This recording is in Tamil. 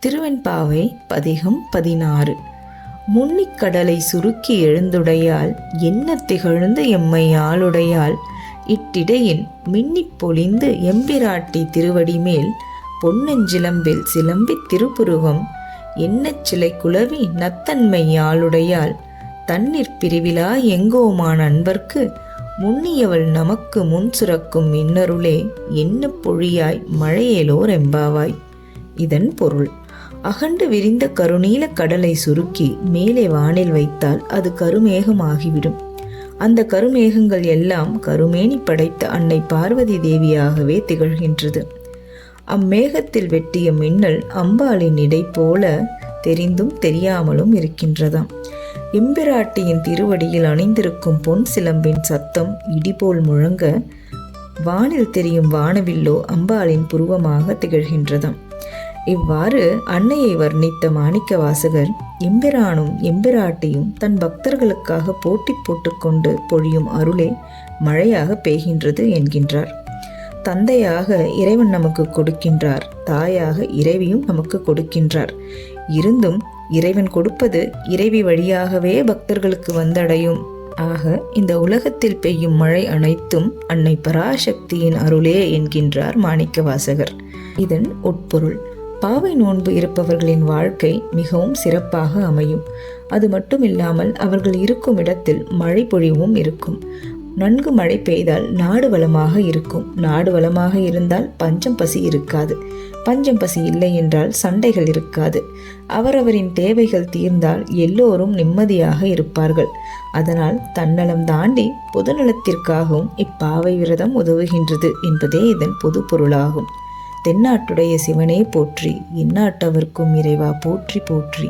திருவெண்பாவை பதிகம் 16. முன்னிக்கடலை சுருக்கி எழுந்துடையால் என்ன திகழ்ந்து எம்மை ஆளுடையால் இட்டிடையின் மின்னிப் பொலிந்து எம்பிராட்டி திருவடிமேல் பொன்னஞ்சிலம்பில் சிலம்பித் திருப்புருவம் எண்ணச் சிலை குலவி நத்தன்மை ஆளுடையால் தண்ணீர் பிரிவிலா எங்கோமான அன்பர்க்கு முன்னியவள் நமக்கு முன் சுரக்கும் இன்னருளே என்ன பொழியாய் மழையேலோர் எம்பாவாய். இதன் பொருள்: அகண்டு விரிந்த கருநீல கடலை சுருக்கி மேலே வானில் வைத்தால் அது கருமேகமாகிவிடும். அந்த கருமேகங்கள் எல்லாம் கருமேனி படைத்த அன்னை பார்வதி தேவியாகவே திகழ்கின்றது. அம்மேகத்தில் வெட்டிய மின்னல் அம்பாளின் இடை போல தெரிந்தும் தெரியாமலும் இருக்கின்றதாம். எம்பிராட்டியின் திருவடியில் அணிந்திருக்கும் பொன் சிலம்பின் சத்தம் இடிபோல் முழங்க வானில் தெரியும் வானவில்லோ அம்பாளின் புருவமாக திகழ்கின்றதாம். இவ்வாறு அன்னையை வர்ணித்த மாணிக்கவாசகர் எம்பிரானும் எம்பிராட்டியும் தன் பக்தர்களுக்காக போட்டி போட்டுக்கொண்டு பொழியும் அருளே மழையாக பெய்கின்றது என்கின்றார். தந்தையாக இறைவன் நமக்கு கொடுக்கின்றார், தாயாக இறைவியும் நமக்கு கொடுக்கின்றார். இருந்தும் இறைவன் கொடுப்பது இறைவி வழியாகவே பக்தர்களுக்கு வந்தடையும். ஆக இந்த உலகத்தில் பெய்யும் மழை அனைத்தும் அன்னை பராசக்தியின் அருளே என்கின்றார் மாணிக்கவாசகர். இதன் உட்பொருள்: பாவை நோன்பு இருப்பவர்களின் வாழ்க்கை மிகவும் சிறப்பாக அமையும். அது மட்டுமில்லாமல் அவர்கள் இருக்கும் இடத்தில் மழை பொழிவும் இருக்கும். நன்கு மழை பெய்தால் நாடு வளமாக இருக்கும். நாடு வளமாக இருந்தால் பஞ்சம் பசி இருக்காது. பஞ்சம் பசி இல்லை என்றால் சண்டைகள் இருக்காது. அவரவரின் தேவைகள் தீர்ந்தால் எல்லோரும் நிம்மதியாக இருப்பார்கள். அதனால் தன்னலம் தாண்டி பொதுநலத்திற்காகவும் இப்பாவை விரதம் உதவுகின்றது என்பதே இதன் பொது பொருளாகும். தென்னாட்டுடைய சிவனே போற்றி, எந்நாட்டவர்க்கும் இறைவா போற்றி போற்றி.